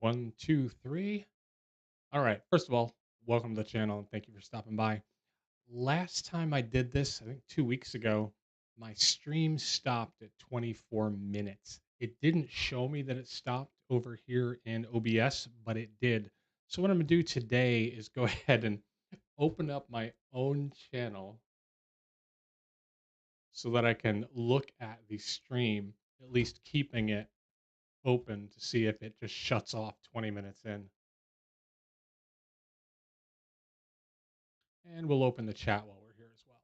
One, two, three. All right. First of all, welcome to the channel and thank you for stopping by. Last time I did this, I think 2 weeks ago, my stream stopped at 24 minutes. It didn't show me that it stopped over here in OBS, but it did. So, what I'm going to do today is go ahead and open up my own channel so that I can look at the stream, at least keeping it open to see if it just shuts off 20 minutes in. And we'll open the chat while we're here as well.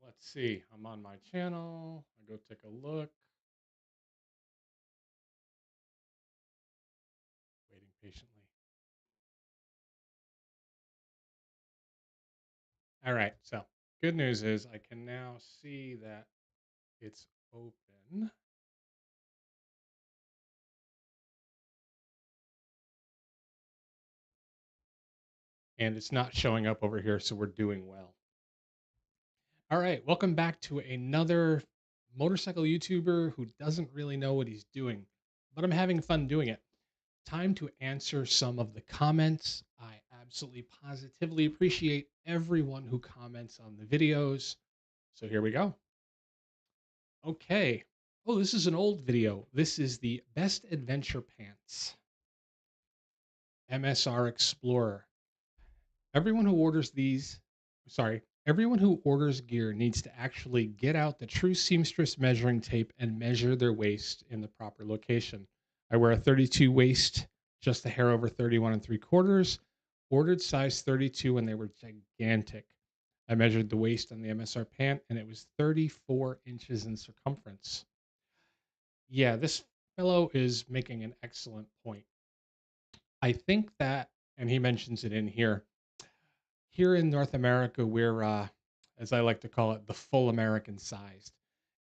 Let's see. I'm on my channel. I go take a look. Waiting patiently. All right. So, good news is I can now see that it's open. And it's not showing up over here, so we're doing well. All right. Welcome back to another motorcycle YouTuber who doesn't really know what he's doing, but I'm having fun doing it. Time to answer some of the comments. I absolutely positively appreciate everyone who comments on the videos. So here we go. Okay. Oh, this is an old video. This is the best adventure pants. MSR Explorer. Everyone who orders these, sorry, everyone who orders gear needs to actually get out the true seamstress measuring tape and measure their waist in the proper location. I wear a 32 waist, just a hair over 31 and 3/4. Ordered size 32 and they were gigantic. I measured the waist on the MSR pant and it was 34 inches in circumference. Yeah, this fellow is making an excellent point. I think that, and he mentions it in here in North America, we're, as I like to call it, the full American sized.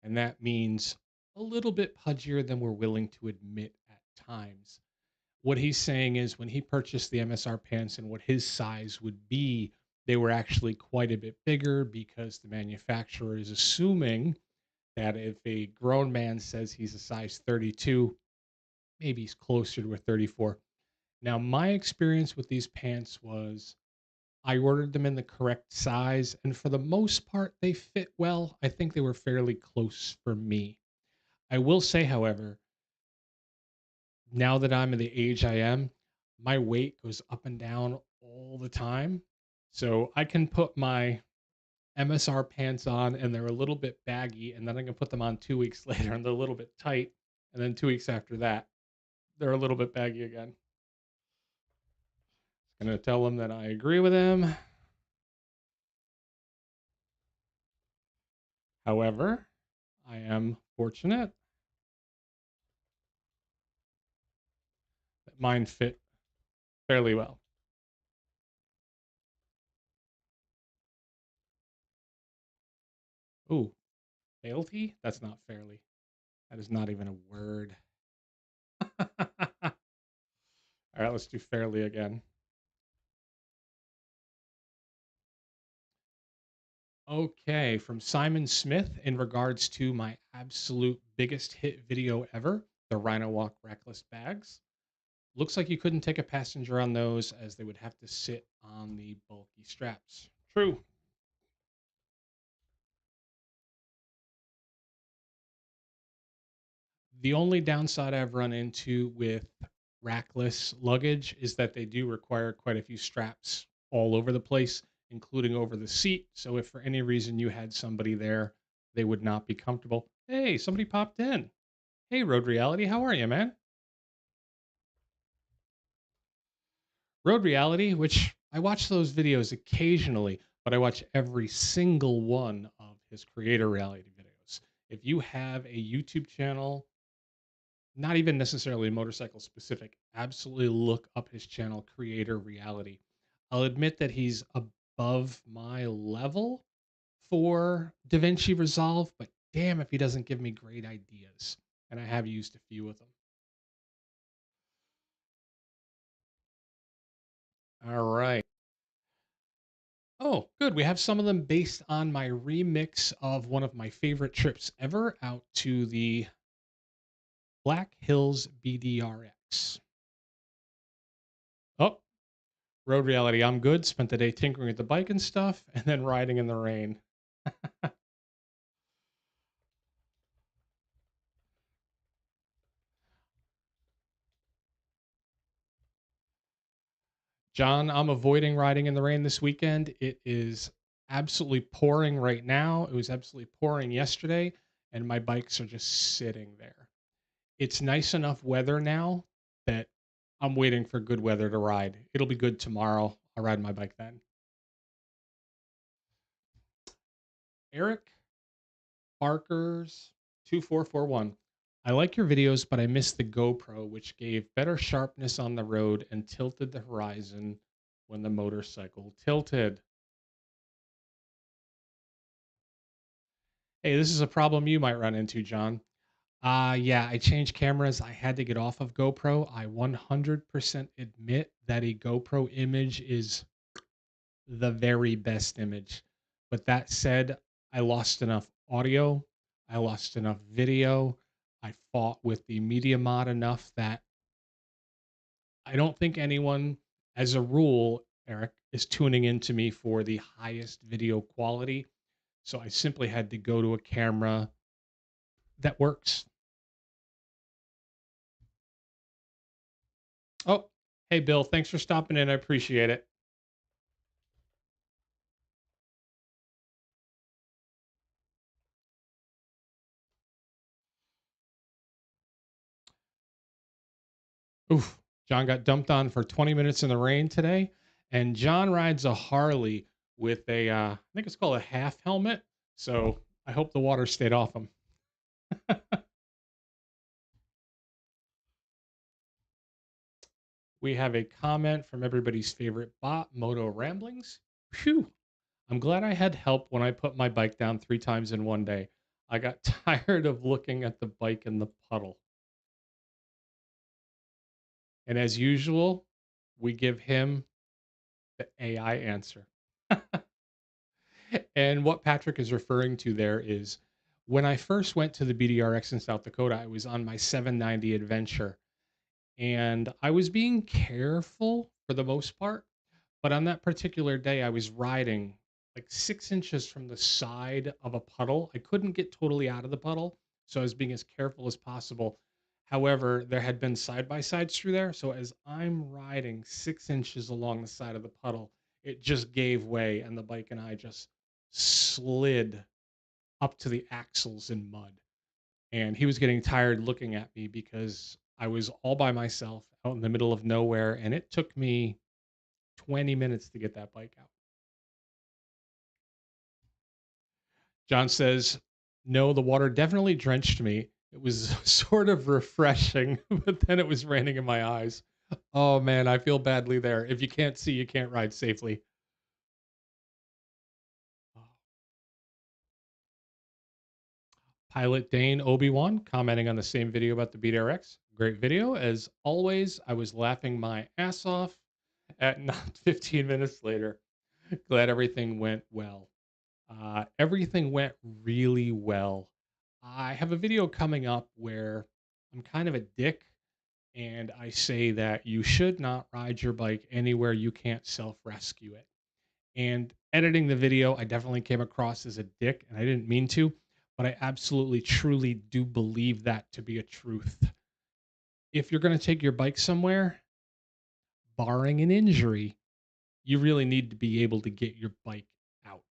And that means a little bit pudgier than we're willing to admit at times. What he's saying is when he purchased the MSR pants and what his size would be, they were actually quite a bit bigger because the manufacturer is assuming that if a grown man says he's a size 32, maybe he's closer to a 34. Now, my experience with these pants was I ordered them in the correct size, and for the most part, they fit well. I think they were fairly close for me. I will say, however, now that I'm in the age I am, my weight goes up and down all the time. So I can put my MSR pants on and they're a little bit baggy, and then I can put them on 2 weeks later and they're a little bit tight. And then 2 weeks after that, they're a little bit baggy again. Gonna tell him that I agree with him. However, I am fortunate that mine fit fairly well. Ooh, failty? That's not fairly. That is not even a word. All right, let's do fairly again. Okay, from Simon Smith in regards to my absolute biggest hit video ever, the Rhino Walk Reckless bags. Looks like you couldn't take a passenger on those as they would have to sit on the bulky straps. True. The only downside I've run into with rackless luggage is that they do require quite a few straps all over the place, including over the seat. So if for any reason you had somebody there, they would not be comfortable. Hey, somebody popped in. Hey, Road Reality, how are you, man? Road Reality, which I watch those videos occasionally, but I watch every single one of his creator reality videos. If you have a YouTube channel, not even necessarily motorcycle specific, absolutely look up his channel, Creator Reality. I'll admit that he's above my level for DaVinci Resolve, but damn if he doesn't give me great ideas. And I have used a few of them. All right. Oh, good. We have some of them based on my remix of one of my favorite trips ever out to the Black Hills BDRX. Oh, road reality. I'm good. Spent the day tinkering with the bike and stuff, and then riding in the rain. John, I'm avoiding riding in the rain this weekend. It is absolutely pouring right now. It was absolutely pouring yesterday, and my bikes are just sitting there. It's nice enough weather now that I'm waiting for good weather to ride. It'll be good tomorrow. I'll ride my bike then. Eric Barker's 2441. I like your videos, but I miss the GoPro, which gave better sharpness on the road and tilted the horizon when the motorcycle tilted. Hey, this is a problem you might run into, John. Yeah, I changed cameras. I had to get off of GoPro. I 100% admit that a GoPro image is the very best image. But that said, I lost enough audio, I lost enough video, I fought with the media mod enough that I don't think anyone, as a rule, Eric, is tuning into me for the highest video quality. So I simply had to go to a camera that works. Oh, hey, Bill, thanks for stopping in. I appreciate it. Oof. John got dumped on for 20 minutes in the rain today. And John rides a Harley with I think it's called a half helmet. So I hope the water stayed off him. We have a comment from everybody's favorite bot, Moto Ramblings. Phew. I'm glad I had help when I put my bike down 3 times in one day. I got tired of looking at the bike in the puddle. And as usual, we give him the AI answer. And what Patrick is referring to there is when I first went to the BDRX in South Dakota, I was on my 790 adventure and I was being careful for the most part. But on that particular day, I was riding like 6 inches from the side of a puddle. I couldn't get totally out of the puddle. So I was being as careful as possible. However, there had been side by sides through there. So as I'm riding 6 inches along the side of the puddle, it just gave way and the bike and I just slid up to the axles in mud. And he was getting tired looking at me because I was all by myself out in the middle of nowhere. And it took me 20 minutes to get that bike out. John says, no, the water definitely drenched me. It was sort of refreshing, but then it was raining in my eyes. Oh man, I feel badly there. If you can't see, you can't ride safely. Pilot Dane Obi-Wan commenting on the same video about the BDRX. Great video. As always, I was laughing my ass off at not 15 minutes later. Glad everything went well. Everything went really well. I have a video coming up where I'm kind of a dick and I say that you should not ride your bike anywhere you can't self rescue it. And editing the video, I definitely came across as a dick and I didn't mean to, but I absolutely, truly do believe that to be a truth. If you're going to take your bike somewhere, barring an injury, you really need to be able to get your bike out.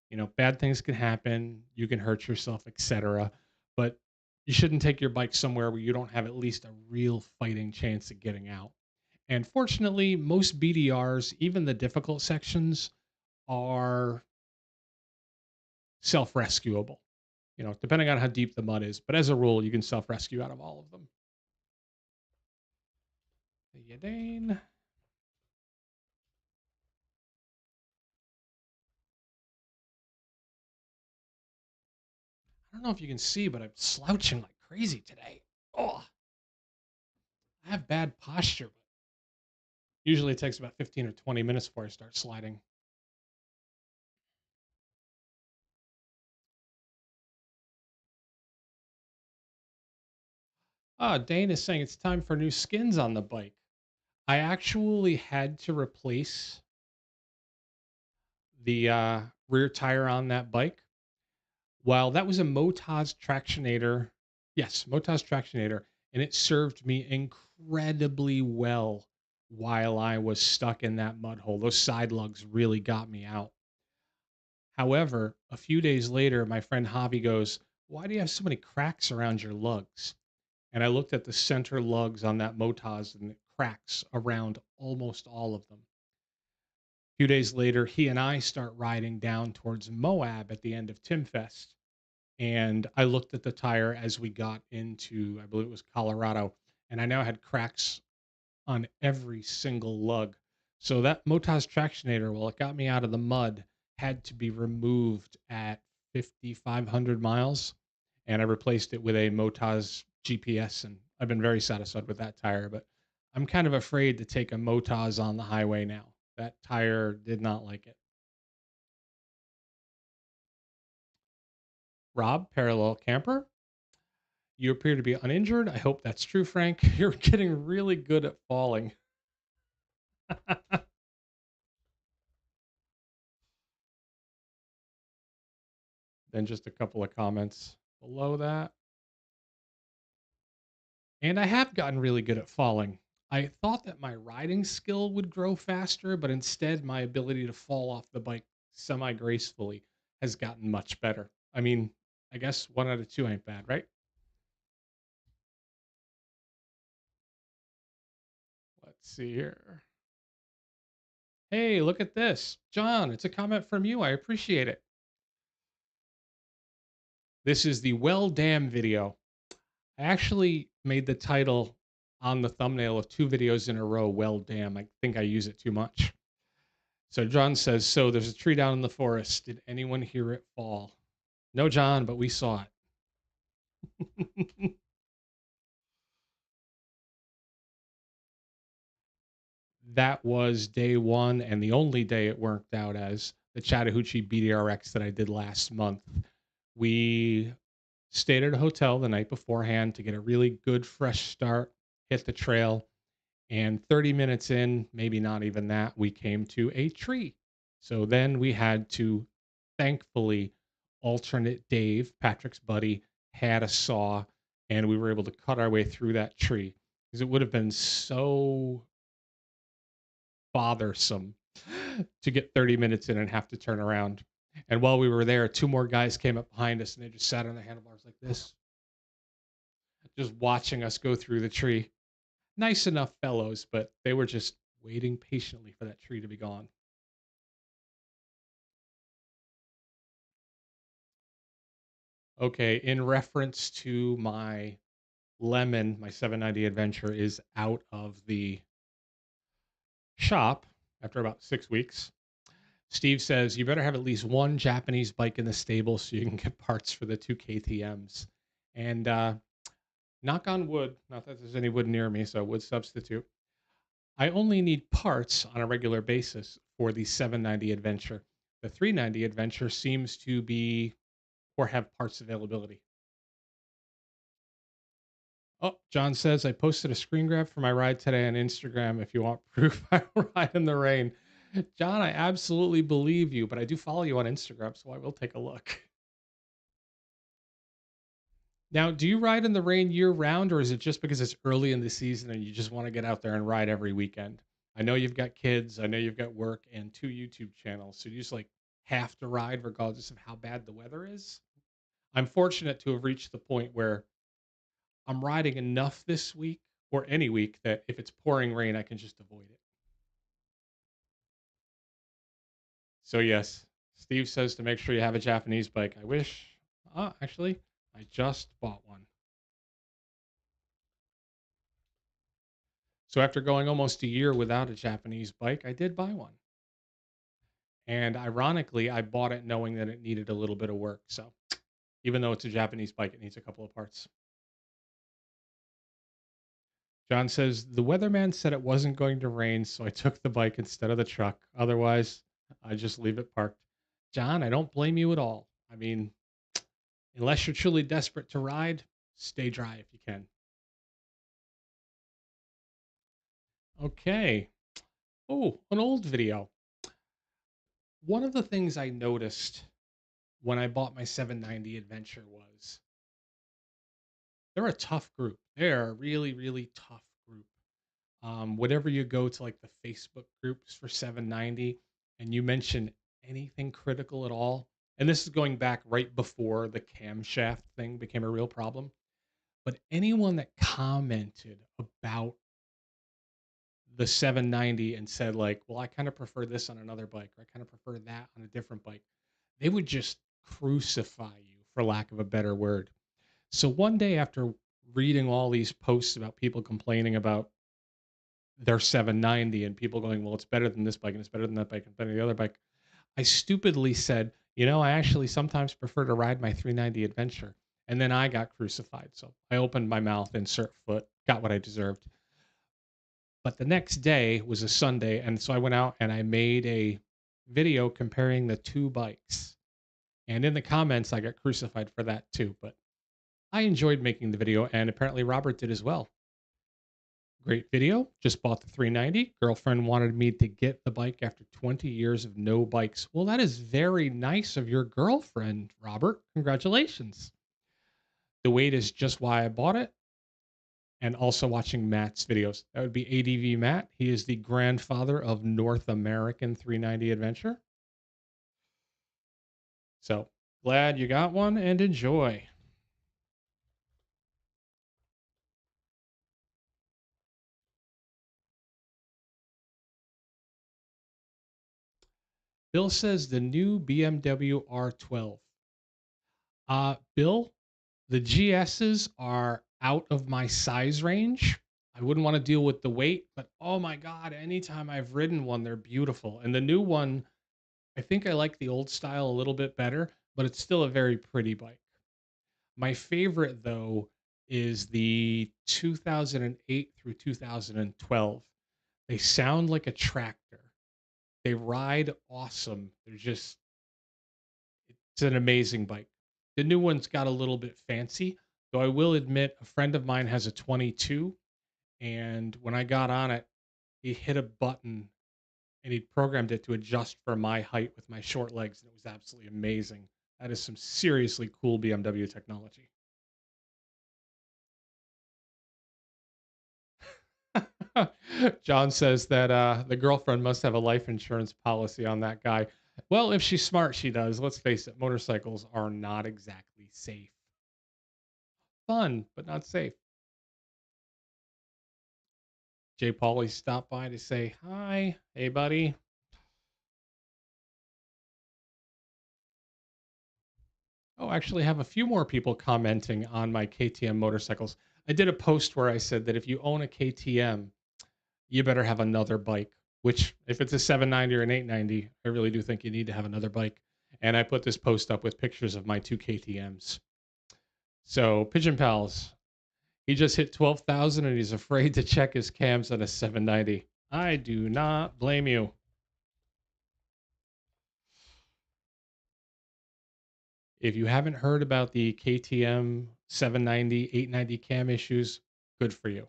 You know, bad things can happen, you can hurt yourself, etc. But you shouldn't take your bike somewhere where you don't have at least a real fighting chance of getting out. And fortunately, most BDRs, even the difficult sections, are self rescuable. You know, depending on how deep the mud is. But as a rule, you can self rescue out of all of them. The Yadane. I don't know if you can see, but I'm slouching like crazy today. Oh, I have bad posture, but usually it takes about 15 or 20 minutes before I start sliding. Ah, Dane is saying it's time for new skins on the bike. I actually had to replace the rear tire on that bike. While that was a Motaz Tractionator, yes, Motaz Tractionator, and it served me incredibly well while I was stuck in that mud hole. Those side lugs really got me out. However, a few days later, my friend Javi goes, "Why do you have so many cracks around your lugs?" And I looked at the center lugs on that Motaz and the cracks around almost all of them. A few days later, he and I start riding down towards Moab at the end of Timfest. And I looked at the tire as we got into, I believe it was Colorado, and I now had cracks on every single lug. So that Motaz Tractionator, while it got me out of the mud, had to be removed at 5,500 miles. And I replaced it with a Motaz GPS. And I've been very satisfied with that tire. But I'm kind of afraid to take a Motaz on the highway now. That tire did not like it. Rob, parallel camper. You appear to be uninjured. I hope that's true, Frank. You're getting really good at falling. Then just a couple of comments below that. And I have gotten really good at falling. I thought that my riding skill would grow faster, but instead, my ability to fall off the bike semi gracefully has gotten much better. I mean, I guess 1 out of 2 ain't bad, right? Let's see here. Hey, look at this. John, it's a comment from you. I appreciate it. This is the Well Dam video. I actually made the title on the thumbnail of 2 videos in a row. Well, damn, I think I use it too much. So John says, "So there's a tree down in the forest. Did anyone hear it fall?" No, John, but we saw it. That was day one and the only day it worked out as the Chattahoochee BDRX that I did last month. We stayed at a hotel the night beforehand to get a really good fresh start, hit the trail. And 30 minutes in, maybe not even that, we came to a tree. So then we had to, thankfully, alternate Dave, Patrick's buddy, had a saw, and we were able to cut our way through that tree because it would have been so bothersome to get 30 minutes in and have to turn around. And while we were there, 2 more guys came up behind us and they just sat on the handlebars like this, just watching us go through the tree. Nice enough fellows, but they were just waiting patiently for that tree to be gone. Okay, in reference to my lemon, my 790 adventure is out of the shop after about 6 weeks. Steve says you better have at least one Japanese bike in the stable so you can get parts for the 2 KTMs. And knock on wood, not that there's any wood near me, so wood substitute. I only need parts on a regular basis for the 790 Adventure. The 390 Adventure seems to be or have parts availability. Oh, John says I posted a screen grab for my ride today on Instagram. If you want proof, I ride in the rain. John, I absolutely believe you, but I do follow you on Instagram, so I will take a look. Now, do you ride in the rain year round, or is it just because it's early in the season and you just want to get out there and ride every weekend? I know you've got kids, I know you've got work and 2 YouTube channels, so you just like have to ride regardless of how bad the weather is. I'm fortunate to have reached the point where I'm riding enough this week or any week that if it's pouring rain, I can just avoid it. So, yes, Steve says to make sure you have a Japanese bike. I wish, actually, I just bought one. So after going almost a year without a Japanese bike, I did buy one. And ironically, I bought it knowing that it needed a little bit of work. So even though it's a Japanese bike, it needs a couple of parts. John says the weatherman said it wasn't going to rain, so I took the bike instead of the truck. Otherwise, I just leave it parked. John, I don't blame you at all. I mean, unless you're truly desperate to ride, stay dry if you can. Okay. Oh, an old video. One of the things I noticed when I bought my 790 Adventure was they're a tough group. They're a really, really tough group. Whenever you go to like the Facebook groups for 790 and you mention anything critical at all, and this is going back right before the camshaft thing became a real problem, but anyone that commented about the 790 and said like, well, I kind of prefer this on another bike, or I kind of prefer that on a different bike, they would just crucify you, for lack of a better word. So one day after reading all these posts about people complaining about their 790 and people going, well, it's better than this bike and it's better than that bike and better than the other bike, I stupidly said, I actually sometimes prefer to ride my 390 Adventure. And then I got crucified. So I opened my mouth, insert foot, got what I deserved. But the next day was a Sunday. And so I went out and I made a video comparing the two bikes. And in the comments, I got crucified for that too. But I enjoyed making the video, and apparently Robert did as well. Great video. Just bought the 390. Girlfriend wanted me to get the bike after 20 years of no bikes. Well, that is very nice of your girlfriend, Robert. Congratulations. The weight is just why I bought it. And also watching Matt's videos. That would be ADV Matt. He is the grandfather of North American 390 Adventure. So glad you got one and enjoy. Bill says the new BMW R12. Bill, the GSs are out of my size range. I wouldn't want to deal with the weight, but oh my God, anytime I've ridden one, they're beautiful. And the new one, I think I like the old style a little bit better, but it's still a very pretty bike. My favorite, though, is the 2008 through 2012. They sound like a tractor. They ride awesome. It's an amazing bike. The new one's got a little bit fancy, though I will admit a friend of mine has a 22, and when I got on it, he hit a button and he programmed it to adjust for my height with my short legs, and it was absolutely amazing. That is some seriously cool BMW technology. John says that the girlfriend must have a life insurance policy on that guy. Well, if she's smart, she does. Let's face it, motorcycles are not exactly safe. Fun, but not safe. Jay Pauly stopped by to say hi. Hey, buddy. Oh, actually, have a few more people commenting on my KTM motorcycles. I did a post where I said that if you own a KTM, you better have another bike. Which, if it's a 790 or an 890, I really do think you need to have another bike. And I put this post up with pictures of my two KTMs. So, Pigeon Pals, he just hit 12,000 and he's afraid to check his cams on a 790. I do not blame you. If you haven't heard about the KTM 790, 890 cam issues, good for you.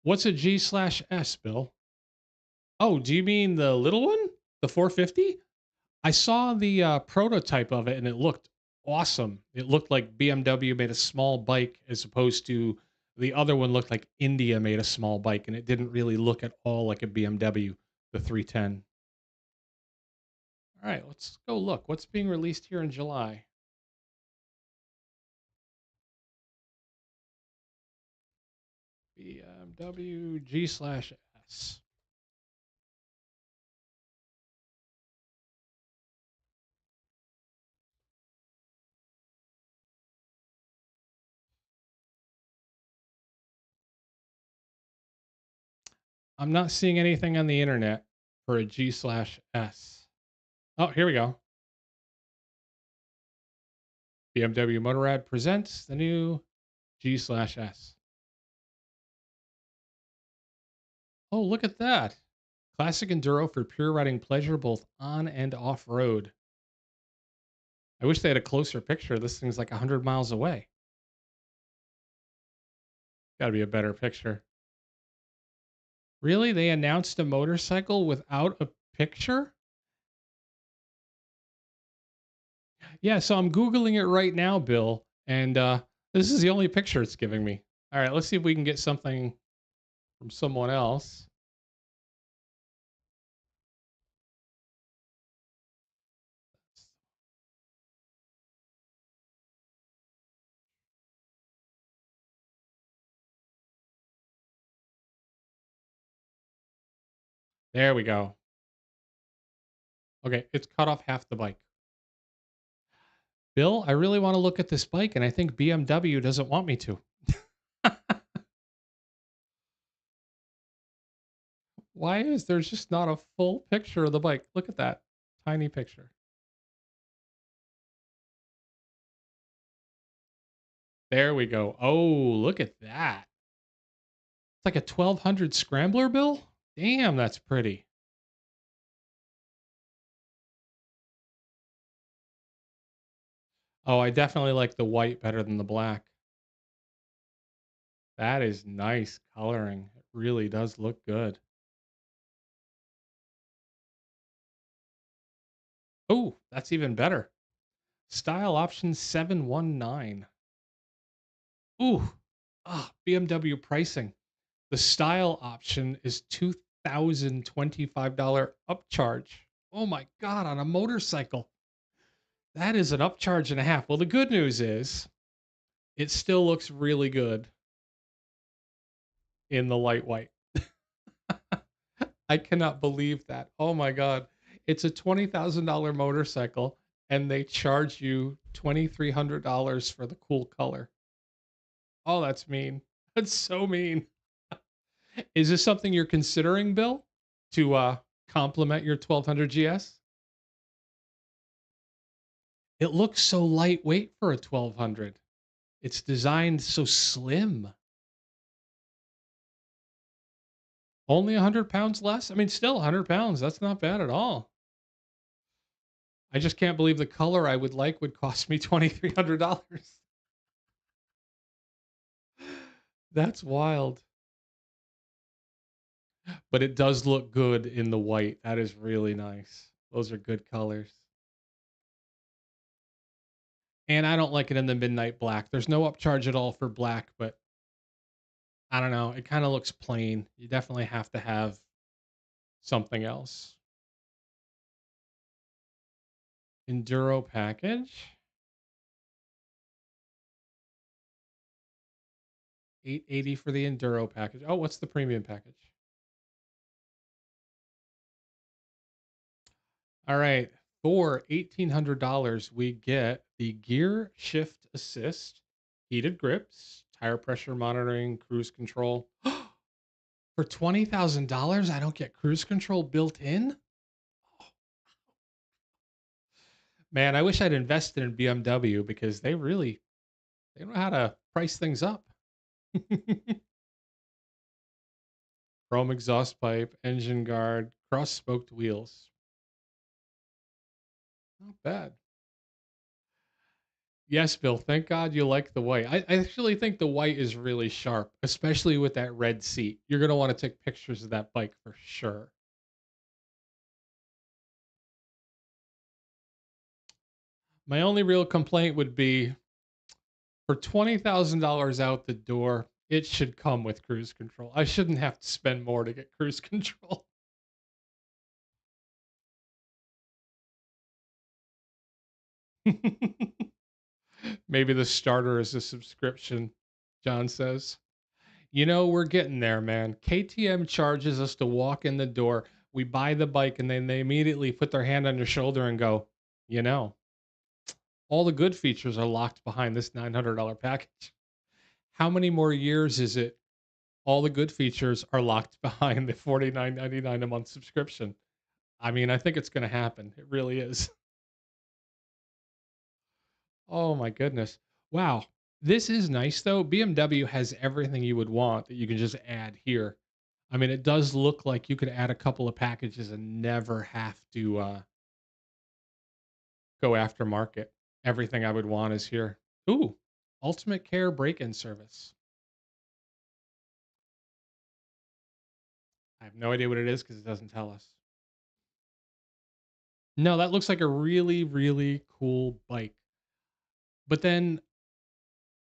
What's a G/S, Bill? Oh, do you mean the little one? The 450? I saw the prototype of it and it looked awesome. It looked like BMW made a small bike as opposed to the other one looked like India made a small bike and it didn't really look at all like a BMW, the 310. All right, let's go look. What's being released here in July? BMW G/S. I'm not seeing anything on the internet for a G/S. Oh, here we go. BMW Motorrad presents the new G/S. Oh, look at that. Classic enduro for pure riding pleasure, both on and off road. I wish they had a closer picture. This thing's like 100 miles away. Gotta be a better picture. Really? They announced a motorcycle without a picture? Yeah, so I'm Googling it right now, Bill, and this is the only picture it's giving me. All right, let's see if we can get something from someone else. There we go. Okay, it's cut off half the bike. Bill, I really want to look at this bike, and I think BMW doesn't want me to. Why is there just not a full picture of the bike? Look at that tiny picture. There we go. Oh, look at that. It's like a 1200 scrambler, Bill. Damn, that's pretty. Oh, I definitely like the white better than the black. That is nice coloring. It really does look good. Oh, that's even better. Style option 719. Ooh, BMW pricing. The style option is $2,025 upcharge. Oh my God, on a motorcycle. That is an upcharge and a half. Well, the good news is it still looks really good in the light white. I cannot believe that. Oh my God. It's a $20,000 motorcycle and they charge you $2,300 for the cool color. Oh, that's mean. That's so mean. Is this something you're considering, Bill, to complement your 1200 GS? It looks so lightweight for a 1200. It's designed so slim. Only 100 pounds less? I mean, still 100 pounds. That's not bad at all. I just can't believe the color I would like would cost me $2,300. That's wild. But it does look good in the white. That is really nice. Those are good colors. And I don't like it in the midnight black. There's no upcharge at all for black, but I don't know. It kind of looks plain. You definitely have to have something else. Enduro package. 880 for the Enduro package. Oh, what's the premium package? All right. For $1,800, we get the gear shift assist, heated grips, tire pressure monitoring, cruise control. For $20,000, I don't get cruise control built in? Man, I wish I'd invested in BMW because they know how to price things up. Chrome exhaust pipe, engine guard, cross-smoked wheels. Not bad. Yes, Bill. Thank God you like the white. I actually think the white is really sharp, especially with that red seat. You're going to want to take pictures of that bike for sure. My only real complaint would be for $20,000 out the door, it should come with cruise control. I shouldn't have to spend more to get cruise control. Maybe the starter is a subscription, John says. You know, we're getting there, man. KTM charges us to walk in the door. We buy the bike, and then they immediately put their hand on your shoulder and go, you know, all the good features are locked behind this $900 package. How many more years is it? All the good features are locked behind the $49.99 a month subscription. I mean, I think it's going to happen. It really is. Oh my goodness. Wow. This is nice though. BMW has everything you would want that you can just add here. I mean, it does look like you could add a couple of packages and never have to go aftermarket. Everything I would want is here. Ooh, Ultimate Care break-in service. I have no idea what it is because it doesn't tell us. No, that looks like a really, really cool bike. But then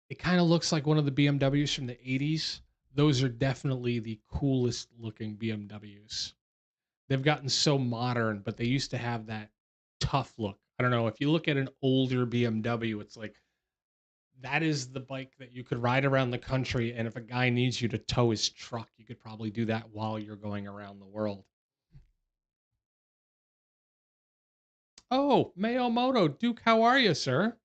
it kind of looks like one of the BMWs from the 80s. Those are definitely the coolest looking BMWs. They've gotten so modern, but they used to have that tough look. I don't know. If you look at an older BMW, it's like that is the bike that you could ride around the country. And if a guy needs you to tow his truck, you could probably do that while you're going around the world. Oh, Mayo Moto, Duke, how are you, sir?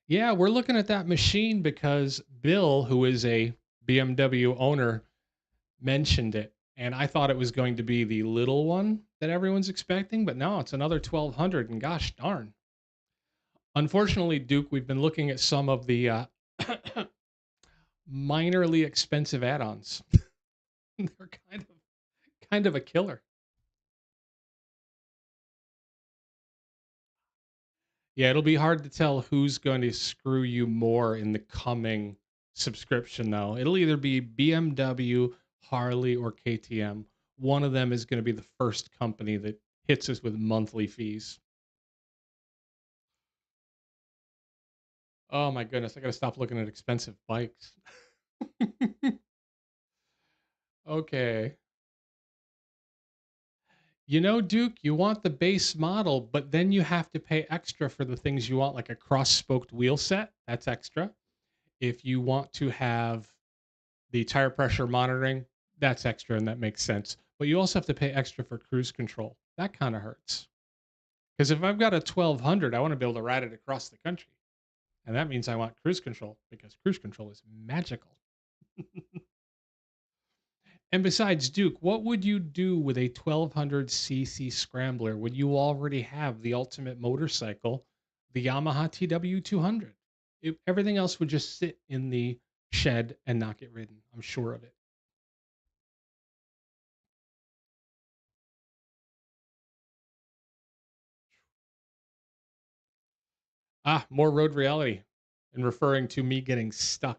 Yeah, we're looking at that machine because Bill, who is a BMW owner, mentioned it. And I thought it was going to be the little one that everyone's expecting, but no, it's another 1200. And gosh darn. Unfortunately, Duke, we've been looking at some of the minorly expensive add-ons. They're kind of a killer. Yeah, it'll be hard to tell who's going to screw you more in the coming subscription, though. It'll either be BMW, Harley, or KTM. One of them is going to be the first company that hits us with monthly fees. Oh my goodness, I got to stop looking at expensive bikes. Okay. You know, Duke, you want the base model, but then you have to pay extra for the things you want, like a cross-spoked wheel set. That's extra. If you want to have the tire pressure monitoring, that's extra and that makes sense. But you also have to pay extra for cruise control. That kind of hurts. Because if I've got a 1200, I want to be able to ride it across the country. And that means I want cruise control because cruise control is magical. And besides, Duke, what would you do with a 1200cc scrambler when you already have the ultimate motorcycle, the Yamaha TW200? Everything else would just sit in the shed and not get ridden. I'm sure of it. Ah, more road reality and referring to me getting stuck.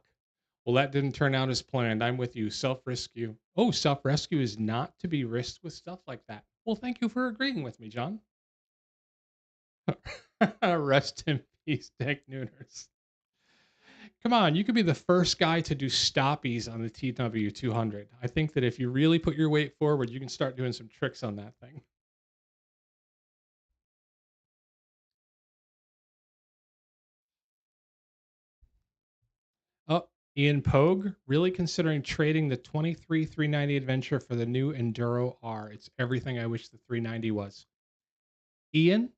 Well, that didn't turn out as planned. I'm with you. Self rescue. Oh, self rescue is not to be risked with stuff like that. Well, thank you for agreeing with me, John. Rest in peace, Dick Nooners. Come on, you could be the first guy to do stoppies on the TW200. I think that if you really put your weight forward, you can start doing some tricks on that thing. Oh, Ian Pogue, really considering trading the 23 390 Adventure for the new Enduro R. It's everything I wish the 390 was. Ian,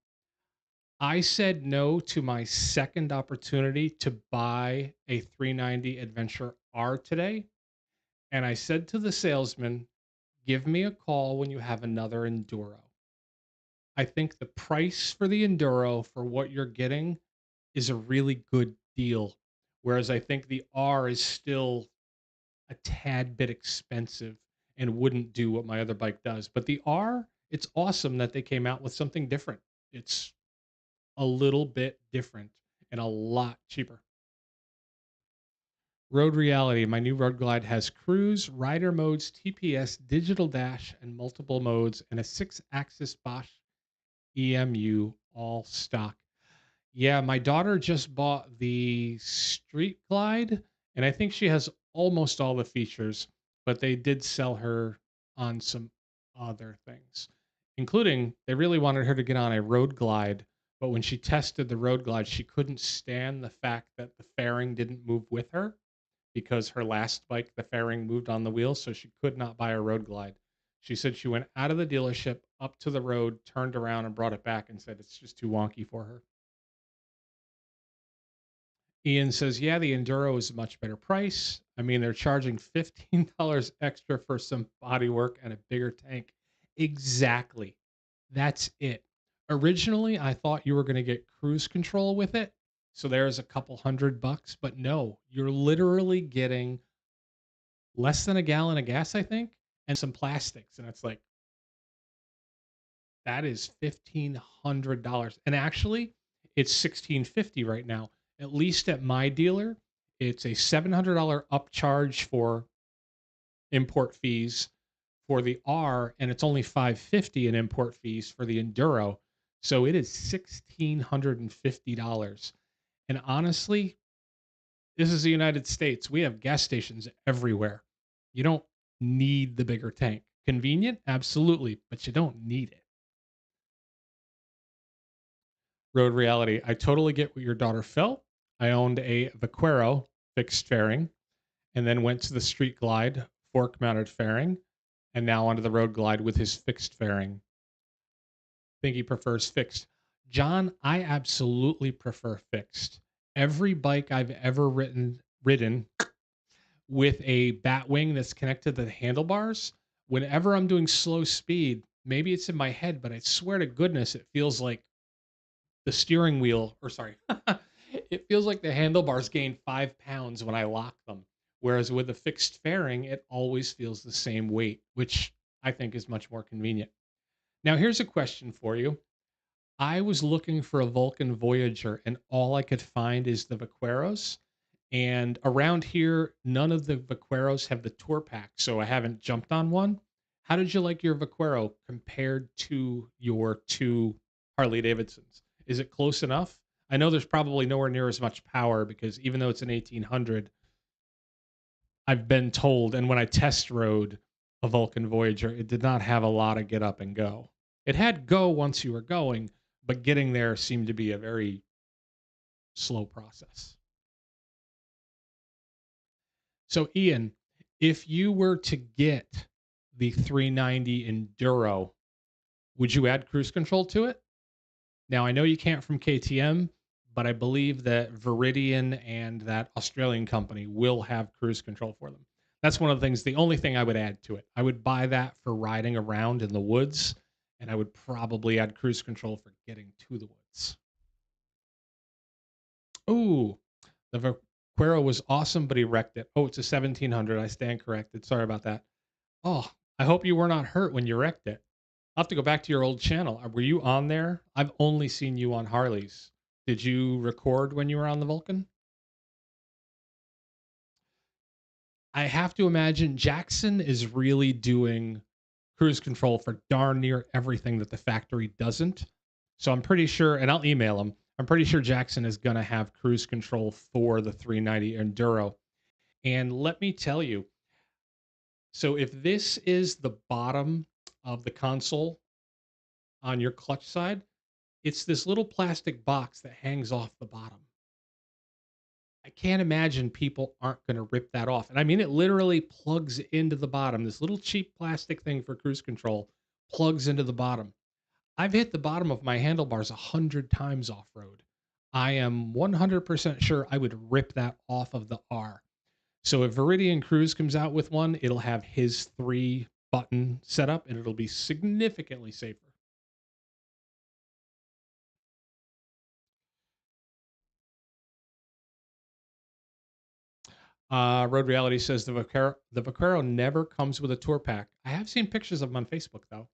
I said no to my second opportunity to buy a 390 Adventure R today. And I said to the salesman, give me a call when you have another Enduro. I think the price for the Enduro for what you're getting is a really good deal. Whereas I think the R is still a tad bit expensive and wouldn't do what my other bike does. But the R, it's awesome that they came out with something different. It's a little bit different and a lot cheaper. Road Reality, my new Road Glide has cruise, rider modes, TPS, digital dash, and multiple modes, and a 6-axis Bosch EMU all stock. Yeah, my daughter just bought the Street Glide, and I think she has almost all the features, but they did sell her on some other things, including they really wanted her to get on a Road Glide, but when she tested the Road Glide, she couldn't stand the fact that the fairing didn't move with her because her last bike, the fairing moved on the wheels, so she could not buy a Road Glide. She said she went out of the dealership, up to the road, turned around, and brought it back and said it's just too wonky for her. Ian says, yeah, the Enduro is a much better price. I mean, they're charging $15 extra for some body work and a bigger tank. Exactly. That's it. Originally, I thought you were going to get cruise control with it. So there's a couple $100, but no, you're literally getting less than a gallon of gas, I think, and some plastics. And it's like, that is $1,500. And actually, it's $1,650 right now. At least at my dealer, it's a $700 upcharge for import fees for the R, and it's only 550 in import fees for the Enduro. So it is $1,650. And honestly, this is the United States. We have gas stations everywhere. You don't need the bigger tank. Convenient? Absolutely, but you don't need it. Road reality. I totally get what your daughter felt. I owned a Vaquero fixed fairing and then went to the street glide fork mounted fairing and now onto the road glide with his fixed fairing. Think he prefers fixed. John, I absolutely prefer fixed. Every bike I've ever ridden with a bat wing that's connected to the handlebars, whenever I'm doing slow speed, maybe it's in my head, but I swear to goodness, it feels like the steering wheel, or sorry, it feels like the handlebars gain 5 pounds when I lock them. Whereas with a fixed fairing, it always feels the same weight, which I think is much more convenient. Now, here's a question for you. I was looking for a Vulcan Voyager, and all I could find is the Vaqueros. And around here, none of the Vaqueros have the tour pack, so I haven't jumped on one. How did you like your Vaquero compared to your two Harley Davidsons? Is it close enough? I know there's probably nowhere near as much power because even though it's an 1800, I've been told, and when I test rode a Vulcan Voyager, it did not have a lot of get up and go. It had go once you were going, but getting there seemed to be a very slow process. So, Ian, if you were to get the 390 Enduro, would you add cruise control to it? Now, I know you can't from KTM, but I believe that Viridian and that Australian company will have cruise control for them. That's one of the things, the only thing I would add to it. I would buy that for riding around in the woods, and I would probably add cruise control for getting to the woods. Ooh, the Vaquero was awesome, but he wrecked it. Oh, it's a 1700. I stand corrected. Sorry about that. Oh, I hope you were not hurt when you wrecked it. I'll have to go back to your old channel. Were you on there? I've only seen you on Harleys. Did you record when you were on the Vulcan? I have to imagine Jackson is really doing cruise control for darn near everything that the factory doesn't. So I'm pretty sure, and I'll email him. I'm pretty sure Jackson is going to have cruise control for the 390 Enduro. And let me tell you, so if this is the bottom of the console on your clutch side, it's this little plastic box that hangs off the bottom. I can't imagine people aren't going to rip that off. And I mean, it literally plugs into the bottom. This little cheap plastic thing for cruise control plugs into the bottom. I've hit the bottom of my handlebars 100 times off road. I am 100% sure I would rip that off of the R. So if Viridian Cruise comes out with one, it'll have his 3 button setup and it'll be significantly safer. Road Reality says the Vaquero never comes with a tour pack. I have seen pictures of them on Facebook though,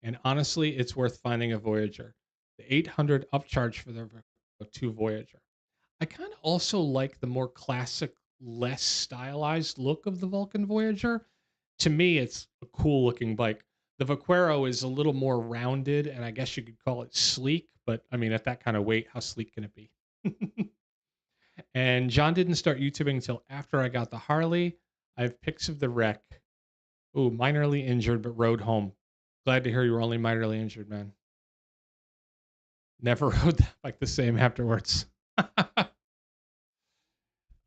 and honestly, it's worth finding a Voyager. The 800 upcharge for the two Voyager. I kind of also like the more classic, less stylized look of the Vulcan Voyager. To me, it's a cool looking bike. The Vaquero is a little more rounded, and I guess you could call it sleek. But I mean, at that kind of weight, how sleek can it be? And John didn't start YouTubing until after I got the Harley. I have pics of the wreck. Ooh, minorly injured, but rode home. Glad to hear you were only minorly injured, man. Never rode that bike the same afterwards.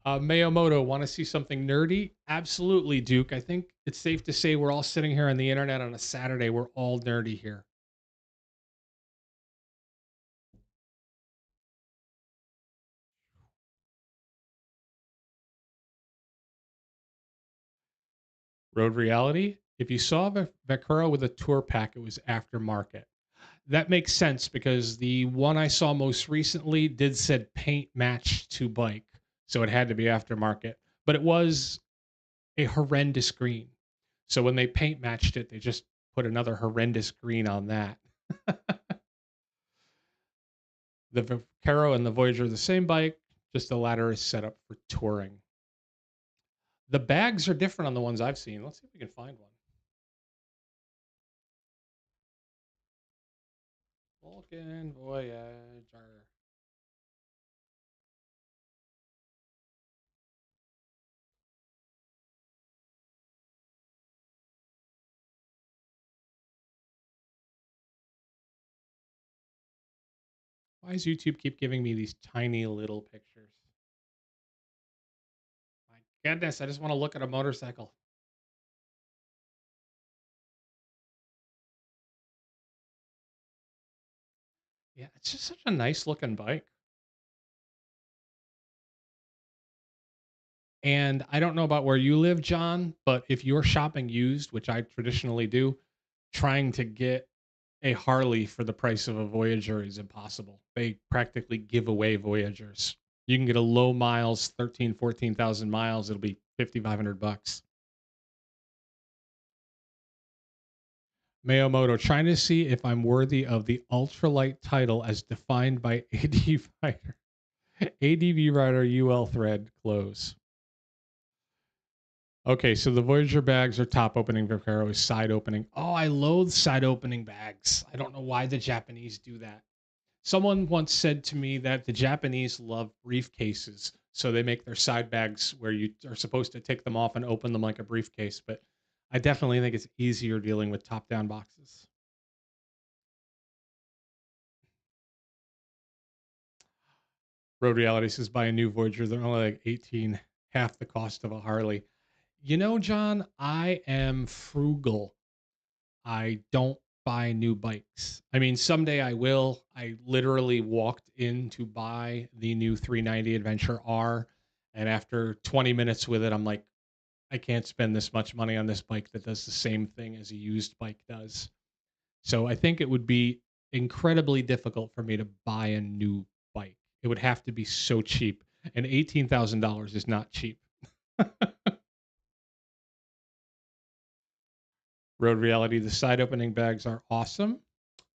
Mayomoto, want to see something nerdy? Absolutely, Duke. I think it's safe to say we're all sitting here on the internet on a Saturday. We're all nerdy here. Road reality. If you saw a Vaquero with a tour pack, it was aftermarket. That makes sense because the one I saw most recently did said paint matched to bike, so it had to be aftermarket. But it was a horrendous green. So when they paint matched it, they just put another horrendous green on that. The Vaquero and the Voyager are the same bike, just the latter is set up for touring. The bags are different on the ones I've seen. Let's see if we can find one. Vulcan Voyager. Why does YouTube keep giving me these tiny little pictures? My goodness, I just want to look at a motorcycle. Yeah, it's just such a nice looking bike. And I don't know about where you live, John, but if you're shopping used, which I traditionally do, trying to get a Harley for the price of a Voyager is impossible. They practically give away Voyagers. You can get a low miles, 13, 14,000 miles. It'll be 5,500 bucks. Mayomoto, trying to see if I'm worthy of the ultralight title as defined by AD Rider. ADV Rider UL thread close. Okay, so the Voyager bags are top opening, Vaquero is side opening. Oh, I loathe side opening bags. I don't know why the Japanese do that. Someone once said to me that the Japanese love briefcases, so they make their side bags where you are supposed to take them off and open them like a briefcase. But I definitely think it's easier dealing with top down boxes. Road Reality says buy a new Voyager. They're only like 18, half the cost of a Harley. You know, John, I am frugal. I don't buy new bikes. I mean, someday I will. I literally walked in to buy the new 390 Adventure R, and after 20 minutes with it, I'm like, I can't spend this much money on this bike that does the same thing as a used bike does. So I think it would be incredibly difficult for me to buy a new bike. It would have to be so cheap, and $18,000 is not cheap. Road Reality, the side opening bags are awesome.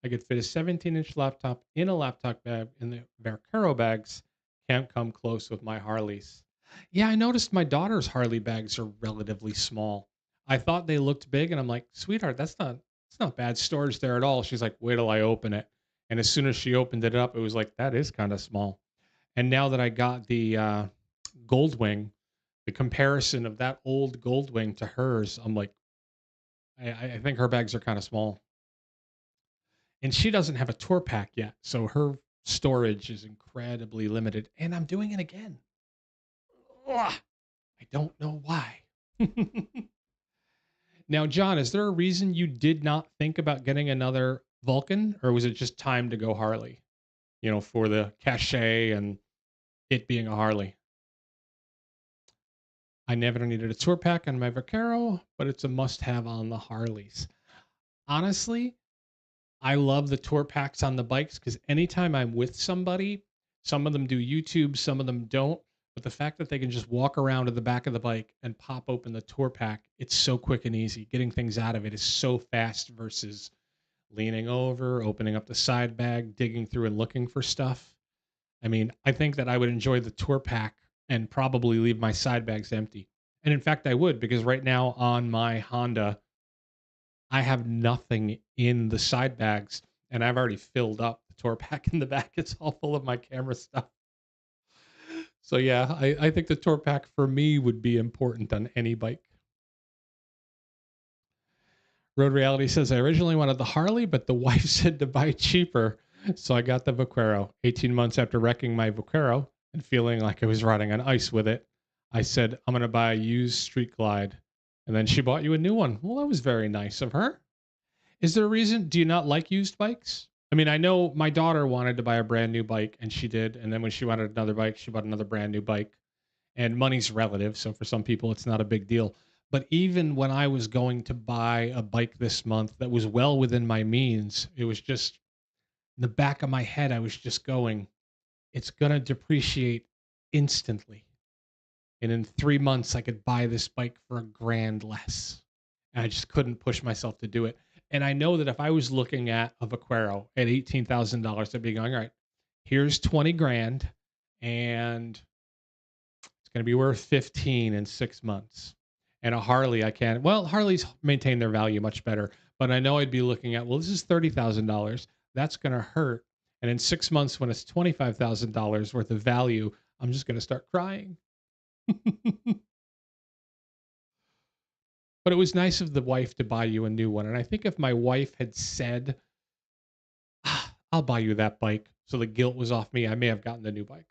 I could fit a 17-inch laptop in a laptop bag, and the Vaquero bags can't come close with my Harleys. Yeah, I noticed my daughter's Harley bags are relatively small. I thought they looked big, and I'm like, sweetheart, it's not bad storage there at all. She's like, wait till I open it. And as soon as she opened it up, it was like, that is kind of small. And now that I got the Goldwing, the comparison of that old Goldwing to hers, I'm like, I think her bags are kind of small. And she doesn't have a tour pack yet, so her storage is incredibly limited. And I'm doing it again. Ugh, I don't know why. Now, John, is there a reason you did not think about getting another Vulcan, or was it just time to go Harley? For the cachet and it being a Harley. I never needed a tour pack on my Vaquero, but it's a must-have on the Harleys. Honestly, I love the tour packs on the bikes because anytime I'm with somebody, some of them do YouTube, some of them don't. But the fact that they can just walk around to the back of the bike and pop open the tour pack, it's so quick and easy. Getting things out of it is so fast versus leaning over, opening up the side bag, digging through and looking for stuff. I mean, I think that I would enjoy the tour pack and probably leave my side bags empty. And in fact, I would because right now on my Honda, I have nothing in the side bags, and I've already filled up the tour pack in the back. It's all full of my camera stuff. So yeah, I think the tour pack for me would be important on any bike. Road Reality says I originally wanted the Harley, but the wife said to buy cheaper, so I got the Vaquero. 18 months after wrecking my Vaquero and feeling like I was riding on ice with it, I said I'm gonna buy a used Street Glide, and then she bought you a new one. Well, that was very nice of her. Is there a reason? Do you not like used bikes? I mean, I know my daughter wanted to buy a brand new bike and she did. And then when she wanted another bike, she bought another brand new bike. And money's relative. So for some people, it's not a big deal. But even when I was going to buy a bike this month that was well within my means, it was just in the back of my head, I was just going, it's going to depreciate instantly. And in 3 months, I could buy this bike for a grand less. And I just couldn't push myself to do it. And I know that if I was looking at a Vaquero at $18,000, I'd be going, all right, here's 20 grand, and it's going to be worth 15 in 6 months. And a Harley, I can't. Well, Harleys maintain their value much better, but I know I'd be looking at, well, this is $30,000. That's going to hurt. And in 6 months, when it's $25,000 worth of value, I'm just going to start crying. But it was nice of the wife to buy you a new one. And I think if my wife had said, I'll buy you that bike, so the guilt was off me, I may have gotten the new bike.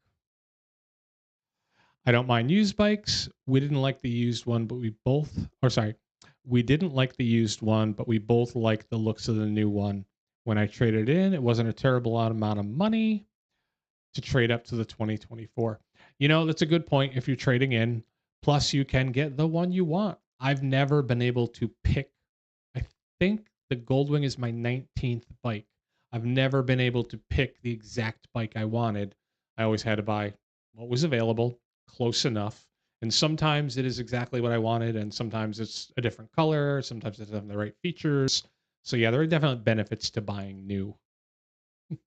I don't mind used bikes. We didn't like the used one, but we both, or sorry, we didn't like the used one, but we both liked the looks of the new one. When I traded in, it wasn't a terrible amount of money to trade up to the 2024. That's a good point if you're trading in. Plus, you can get the one you want. I've never been able to pick. I think the Goldwing is my 19th bike. I've never been able to pick the exact bike I wanted. I always had to buy what was available, close enough. And sometimes it is exactly what I wanted, and sometimes it's a different color. Sometimes it doesn't have the right features. So, yeah, there are definite benefits to buying new. I'm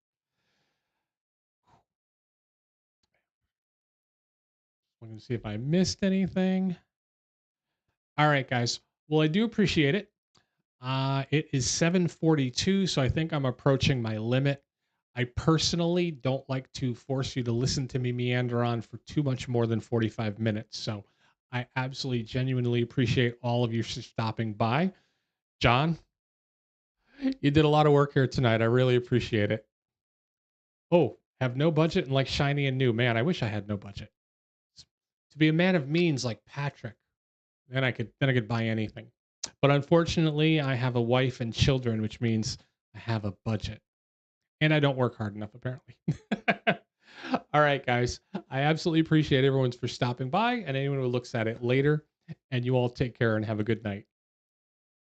going to see if I missed anything. All right, guys. Well, I do appreciate it. It is 7:42, so I think I'm approaching my limit. I personally don't like to force you to listen to me meander on for too much more than 45 minutes. So I absolutely genuinely appreciate all of you stopping by. John, you did a lot of work here tonight. I really appreciate it. Oh, have no budget and like shiny and new. Man, I wish I had no budget. To be a man of means like Patrick, then I could buy anything. But unfortunately, I have a wife and children, which means I have a budget. And I don't work hard enough, apparently. All right, guys. I absolutely appreciate everyone's for stopping by and anyone who looks at it later. And you all take care and have a good night.